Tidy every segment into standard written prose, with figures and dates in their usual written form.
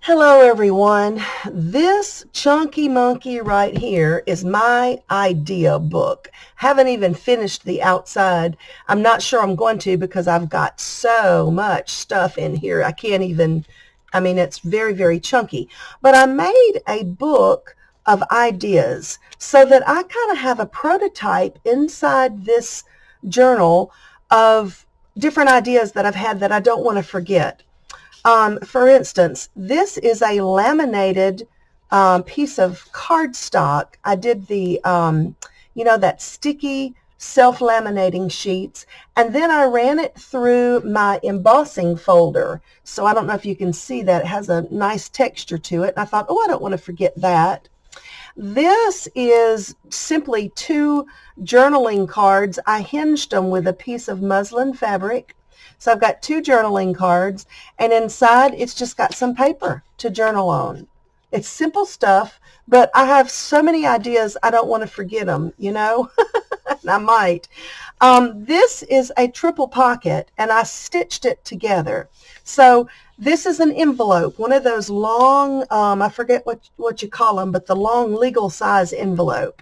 Hello everyone. This chunky monkey right here is my idea book. Haven't even finished the outside. I'm not sure I'm going to because I've got so much stuff in here. I can't even, it's very, very chunky. But I made a book of ideas so that I kind of have a prototype inside this journal of different ideas that I've had that I don't want to forget. For instance, this is a laminated piece of cardstock. I did the, that sticky self-laminating sheets, and then I ran it through my embossing folder. So I don't know if you can see that. It has a nice texture to it. And I thought, oh, I don't want to forget that. This is simply two journaling cards. I hinged them with a piece of muslin fabric. So I've got two journaling cards, and inside it's just got some paper to journal on. It's simple stuff, but I have so many ideas I don't want to forget them, and I might. This is a triple pocket, and I stitched it together. So this is an envelope, one of those long, I forget what you call them, but the long legal size envelope.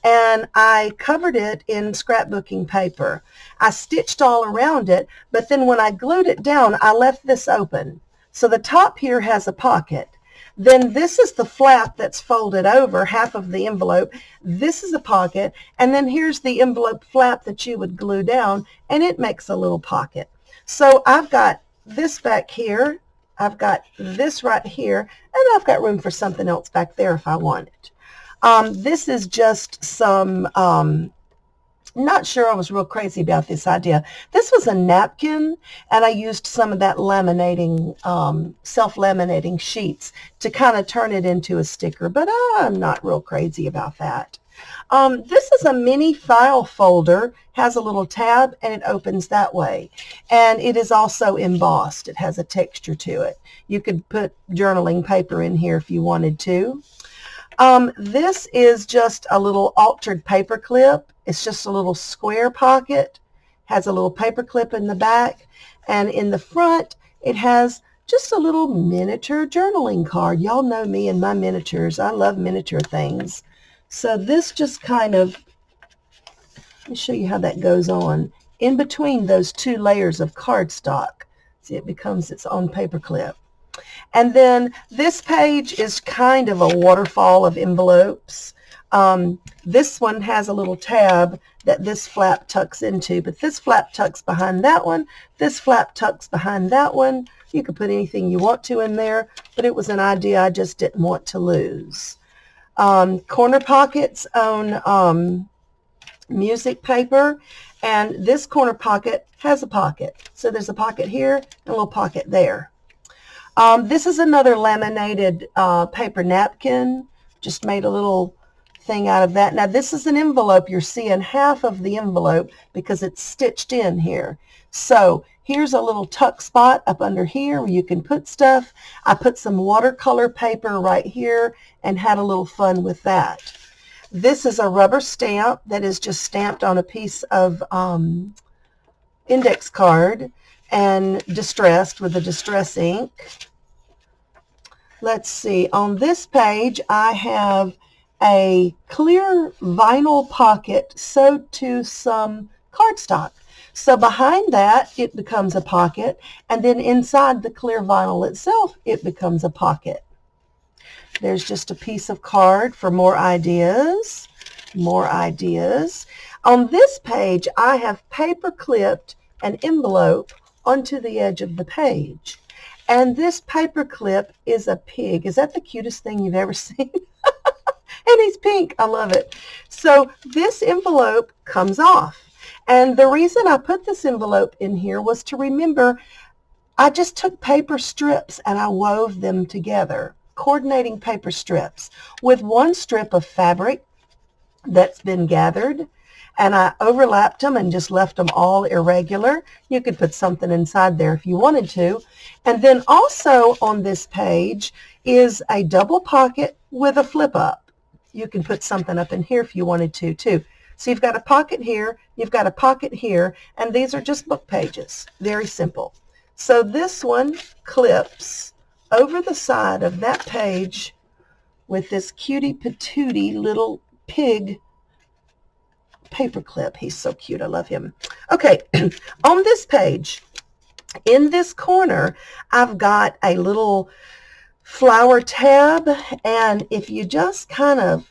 And I covered it in scrapbooking paper. I stitched all around it, but then when I glued it down, I left this open. So the top here has a pocket. Then this is the flap that's folded over, half of the envelope. This is a pocket, and then here's the envelope flap that you would glue down, and it makes a little pocket. So I've got this back here, I've got this right here, and I've got room for something else back there if I want it. This is just some, not sure I was real crazy about this idea. This was a napkin, and I used some of that laminating, self-laminating sheets to kind of turn it into a sticker, but I'm not real crazy about that. This is a mini file folder, has a little tab, and it opens that way. And it is also embossed. It has a texture to it. You could put journaling paper in here if you wanted to. This is just a little altered paper clip. It's just a little square pocket, has a little paper clip in the back, and in the front it has just a little miniature journaling card. Y'all know me and my miniatures. I love miniature things. So this just kind of, let me show you how that goes on. In between those two layers of cardstock, see, it becomes its own paper clip. And then this page is kind of a waterfall of envelopes. This one has a little tab that this flap tucks into, but this flap tucks behind that one. This flap tucks behind that one. You can put anything you want to in there, but it was an idea I just didn't want to lose. Corner pockets own music paper, and this corner pocket has a pocket. So there's a pocket here and a little pocket there. This is another laminated paper napkin. Just made a little thing out of that. Now this is an envelope. You're seeing half of the envelope because it's stitched in here. So here's a little tuck spot up under here where you can put stuff. I put some watercolor paper right here and had a little fun with that. This is a rubber stamp that is just stamped on a piece of index card and distressed with a distress ink. Let's see, on this page I have a clear vinyl pocket sewed to some cardstock. So behind that it becomes a pocket, and then inside the clear vinyl itself it becomes a pocket. There's just a piece of card for more ideas. More ideas. On this page I have paper clipped an envelope onto the edge of the page. And this paper clip is a pig. Is that the cutest thing you've ever seen? And he's pink. I love it. So this envelope comes off. And the reason I put this envelope in here was to remember I just took paper strips and I wove them together, coordinating paper strips with one strip of fabric that's been gathered, and I overlapped them and just left them all irregular. You could put something inside there if you wanted to. And then also on this page is a double pocket with a flip up. You can put something up in here if you wanted to too. So you've got a pocket here, you've got a pocket here, and these are just book pages. Very simple. So this one clips over the side of that page with this cutie patootie little pig paperclip. He's so cute. I love him. Okay, on this page, in this corner, I've got a little flower tab, and if you just kind of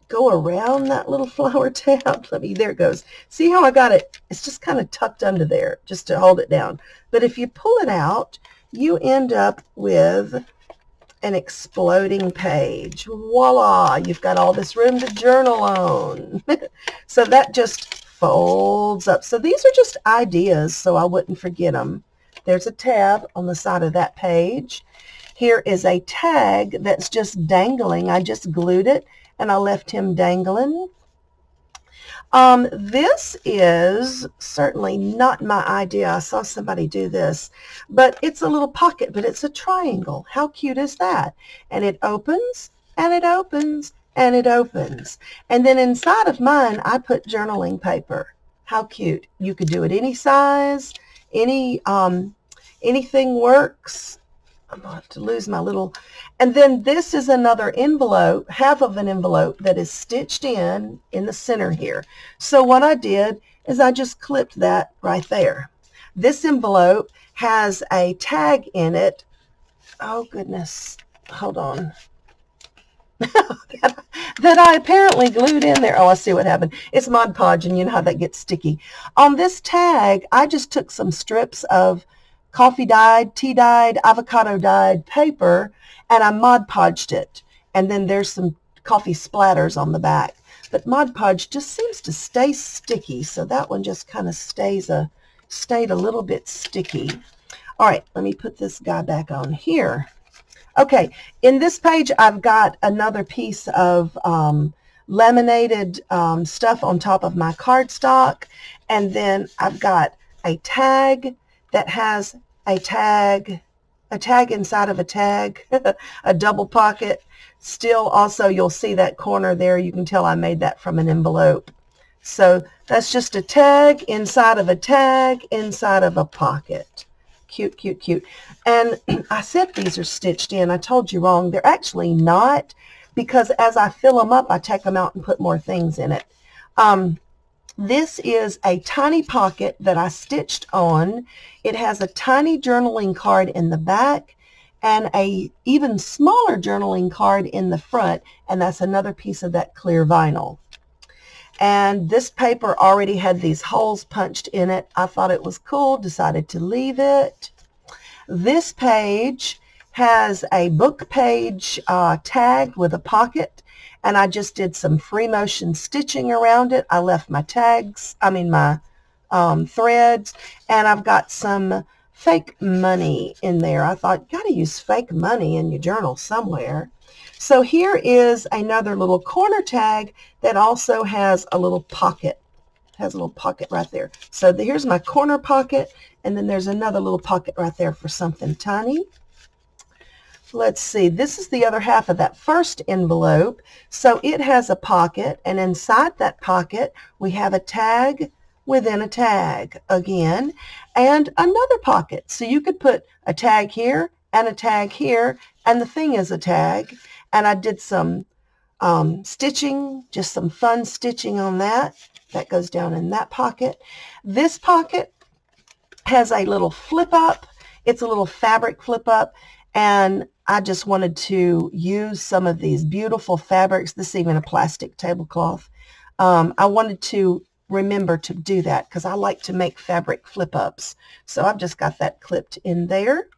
go around that little flower tab, there it goes. See how I got it? It's just kind of tucked under there just to hold it down. But if you pull it out, you end up with an exploding page. Voila! You've got all this room to journal on. So that just folds up. So these are just ideas, so I wouldn't forget them. There's a tab on the side of that page. Here is a tag that's just dangling. I just glued it, and I left him dangling. This is certainly not my idea. I saw somebody do this, but it's a little pocket, but it's a triangle. How cute is that? And it opens, and it opens, and it opens. And then inside of mine, I put journaling paper. How cute. You could do it any size, anything works. I'm going to have to lose my little, and then this is another envelope, half of an envelope that is stitched in the center here. So what I did is I just clipped that right there. This envelope has a tag in it. Oh goodness, hold on. that I apparently glued in there. Oh, I see what happened. It's Mod Podge, and you know how that gets sticky. On this tag, I just took some strips of coffee dyed, tea dyed, avocado dyed paper, and I Mod Podged it. And then there's some coffee splatters on the back. But Mod Podge just seems to stay sticky, so that one just kind of stayed a little bit sticky. All right, let me put this guy back on here. Okay, in this page, I've got another piece of laminated stuff on top of my cardstock, and then I've got a tag that has a tag inside of a tag, a double pocket. Still, also, you'll see that corner there. You can tell I made that from an envelope. So that's just a tag inside of a tag inside of a pocket. Cute, cute, cute. And I said these are stitched in. I told you wrong. They're actually not, because as I fill them up, I take them out and put more things in it. This is a tiny pocket that I stitched on. It has a tiny journaling card in the back and a even smaller journaling card in the front, and that's another piece of that clear vinyl. And this paper already had these holes punched in it. I thought it was cool, decided to leave it. This page has a book page tag with a pocket, and I just did some free motion stitching around it. I left my my threads, and I've got some fake money in there. I thought, you got to use fake money in your journal somewhere. So here is another little corner tag that also has a little pocket. Has a little pocket right there. So here's my corner pocket, and then there's another little pocket right there for something tiny. Let's see, this is the other half of that first envelope. So it has a pocket, and inside that pocket we have a tag within a tag again, and another pocket. So you could put a tag here and a tag here, and the thing is a tag. And I did some stitching, just some fun stitching on that. That goes down in that pocket. This pocket has a little flip up. It's a little fabric flip up, and I just wanted to use some of these beautiful fabrics. This is even a plastic tablecloth. I wanted to remember to do that because I like to make fabric flip ups. So I've just got that clipped in there.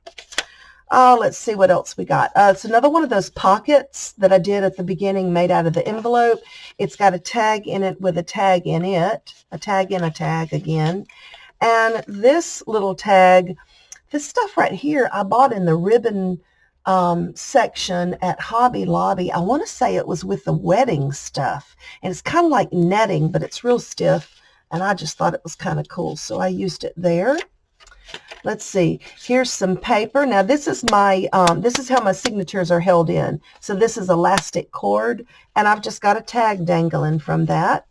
Let's see what else we got. It's another one of those pockets that I did at the beginning, made out of the envelope. It's got a tag in it with a tag in it, a tag in a tag again. And this little tag, this stuff right here, I bought in the ribbon section at Hobby Lobby. I want to say it was with the wedding stuff. And it's kind of like netting, but it's real stiff. And I just thought it was kind of cool, so I used it there. Let's see, here's some paper. Now this is my, this is how my signatures are held in. So this is elastic cord, and I've just got a tag dangling from that.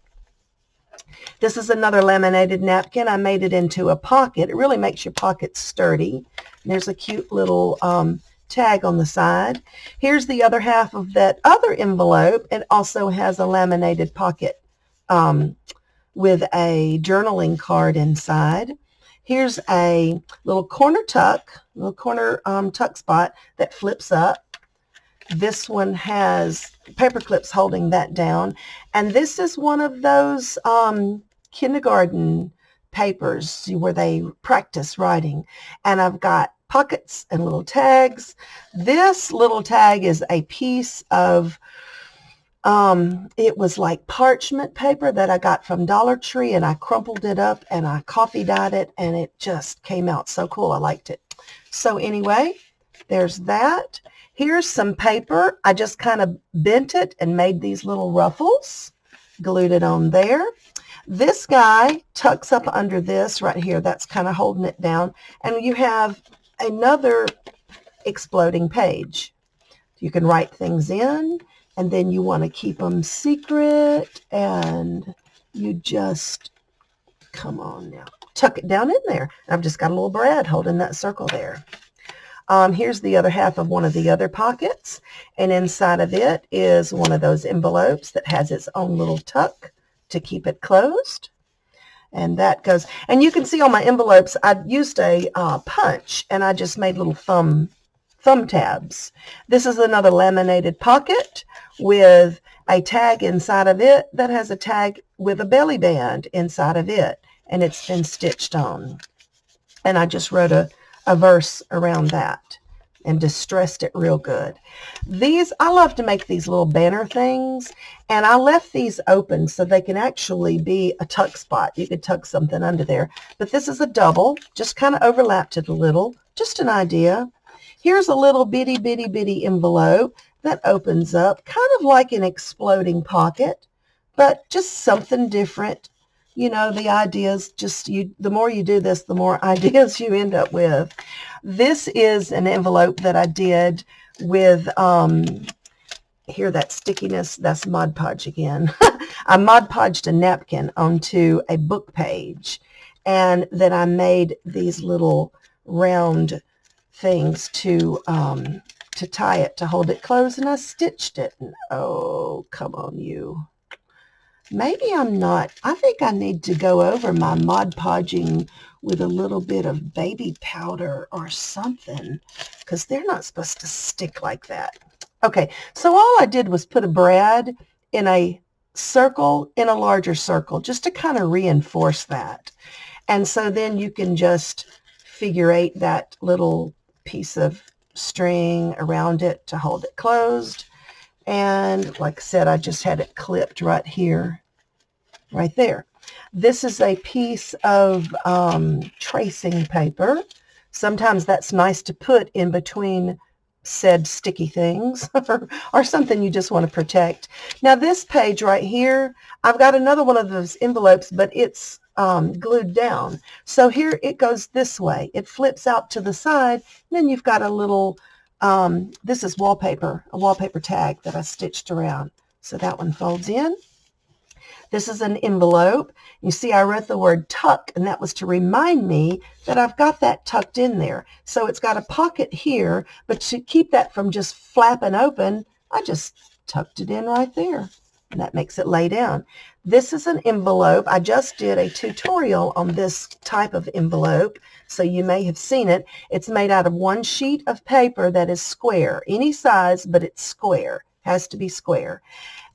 This is another laminated napkin. I made it into a pocket. It really makes your pockets sturdy. And there's a cute little tag on the side. Here's the other half of that other envelope. It also has a laminated pocket with a journaling card inside. Here's a little corner tuck spot that flips up. This one has paper clips holding that down. And this is one of those kindergarten papers where they practice writing. And I've got pockets and little tags. This little tag is a piece of, it was like parchment paper that I got from Dollar Tree, and I crumpled it up and I coffee dyed it, and it just came out so cool. I liked it. So anyway, there's that. Here's some paper. I just kind of bent it and made these little ruffles, glued it on there. This guy tucks up under this right here. That's kind of holding it down. And you have another exploding page. You can write things in, and then you want to keep them secret, and you just, come on now, tuck it down in there. I've just got a little brad holding that circle there. Here's the other half of one of the other pockets, and inside of it is one of those envelopes that has its own little tuck to keep it closed. And that goes, and you can see on my envelopes, I used a punch, and I just made little thumb tabs. This is another laminated pocket with a tag inside of it that has a tag with a belly band inside of it, and it's been stitched on. And I just wrote a verse around that and distressed it real good. These, I love to make these little banner things, and I left these open so they can actually be a tuck spot. You could tuck something under there. But this is a double, just kind of overlapped it a little, just an idea. Here's a little bitty envelope that opens up, kind of like an exploding pocket, but just something different. You know, the ideas, just the more you do this, the more ideas you end up with. This is an envelope that I did with, here, that stickiness, that's Mod Podge again. I Mod Podged a napkin onto a book page, and then I made these little round things to tie it, to hold it closed, and I stitched it. And, oh, come on, you. Maybe I'm not. I think I need to go over my Mod Podging with a little bit of baby powder or something, because they're not supposed to stick like that. Okay, so all I did was put a brad in a circle, in a larger circle, just to kind of reinforce that. And so then you can just figure eight that little piece of string around it to hold it closed. And like I said, I just had it clipped right here, right there. This is a piece of tracing paper. Sometimes that's nice to put in between said sticky things or something you just want to protect. Now this page right here, I've got another one of those envelopes, but it's glued down. So here it goes this way. It flips out to the side, and then you've got a little this is wallpaper, a wallpaper tag that I stitched around. So that one folds in. This is an envelope. You see I wrote the word tuck, and that was to remind me that I've got that tucked in there. So it's got a pocket here, but to keep that from just flapping open, I just tucked it in right there. And that makes it lay down. This is an envelope. I just did a tutorial on this type of envelope, so you may have seen it. It's made out of one sheet of paper that is square, any size, but it's square, has to be square.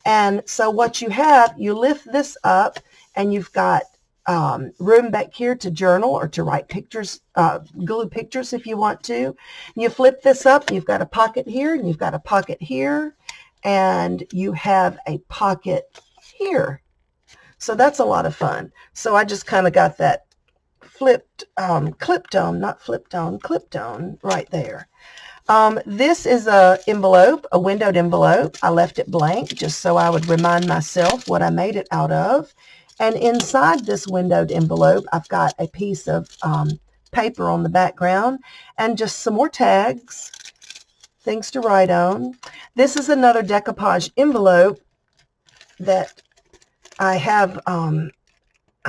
And so what you have, you lift this up, and you've got room back here to journal or to write pictures, glue pictures if you want to. You flip this up, you've got a pocket here, and you've got a pocket here, and you have a pocket here. So that's a lot of fun. So I just kind of got that clipped on right there. This is a envelope, a windowed envelope. I left it blank just so I would remind myself what I made it out of. And inside this windowed envelope, I've got a piece of paper on the background and just some more tags, things to write on. This is another decoupage envelope that I have, I'm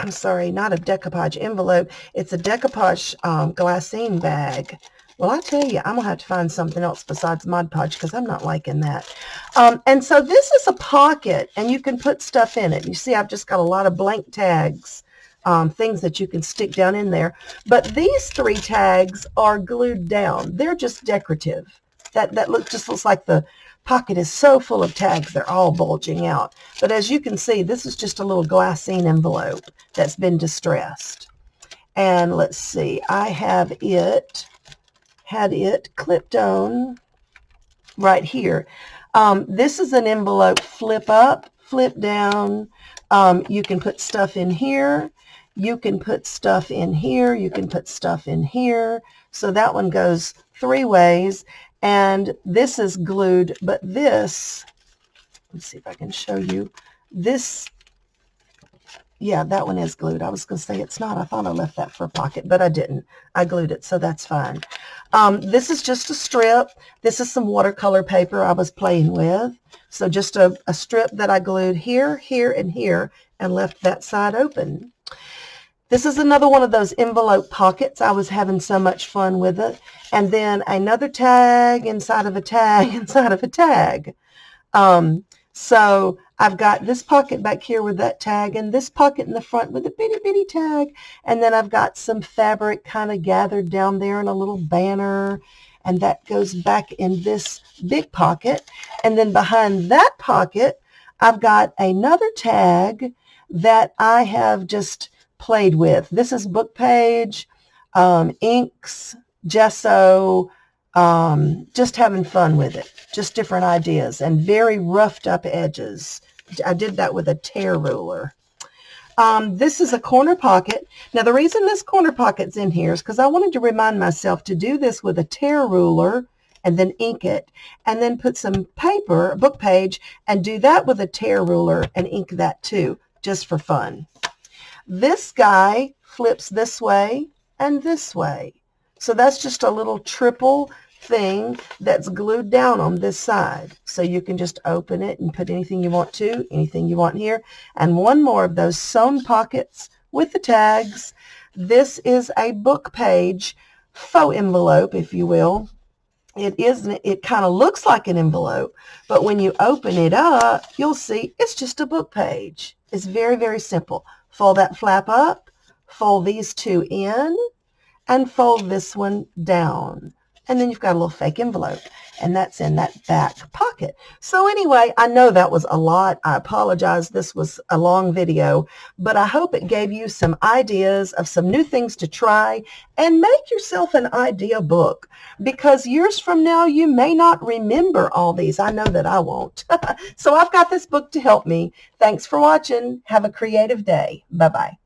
sorry, not a decoupage envelope. It's a decoupage glassine bag Well, I tell you, I'm going to have to find something else besides Mod Podge because I'm not liking that. And so this is a pocket, and you can put stuff in it. You see, I've just got a lot of blank tags, things that you can stick down in there. But these 3 tags are glued down. They're just decorative. That just looks like the pocket is so full of tags, they're all bulging out. But as you can see, this is just a little glassine envelope that's been distressed. And let's see, I had it clipped on right here. This is an envelope, flip up, flip down. You can put stuff in here. You can put stuff in here. You can put stuff in here. So that one goes 3 ways. And this is glued, but this, let's see if I can show you. This, yeah, that one is glued. I was going to say it's not. I thought I left that for a pocket, but I didn't. I glued it, so that's fine. This is just a strip. This is some watercolor paper I was playing with. So just a strip that I glued here, here, and here, and left that side open. This is another one of those envelope pockets. I was having so much fun with it. And then another tag inside of a tag inside of a tag. So I've got this pocket back here with that tag, and this pocket in the front with a bitty bitty tag. And then I've got some fabric kind of gathered down there in a little banner. And that goes back in this big pocket. And then behind that pocket, I've got another tag that I have just played with. This is book page, inks, gesso, just having fun with it. Just different ideas and very roughed up edges. I did that with a tear ruler. This is a corner pocket. Now the reason this corner pocket's in here is because I wanted to remind myself to do this with a tear ruler and then ink it, and then put some paper, book page, and do that with a tear ruler and ink that too, just for fun. This guy flips this way and this way. So that's just a little triple thing that's glued down on this side. So you can just open it and put anything you want to, anything you want here. And one more of those sewn pockets with the tags. This is a book page faux envelope, if you will. It kind of looks like an envelope, but when you open it up, you'll see it's just a book page. It's very, very simple. Fold that flap up, fold these 2 in, and fold this one down. And then you've got a little fake envelope, and that's in that back pocket. So anyway, I know that was a lot. I apologize. This was a long video, but I hope it gave you some ideas of some new things to try, and make yourself an idea book, because years from now, you may not remember all these. I know that I won't. So I've got this book to help me. Thanks for watching. Have a creative day. Bye-bye.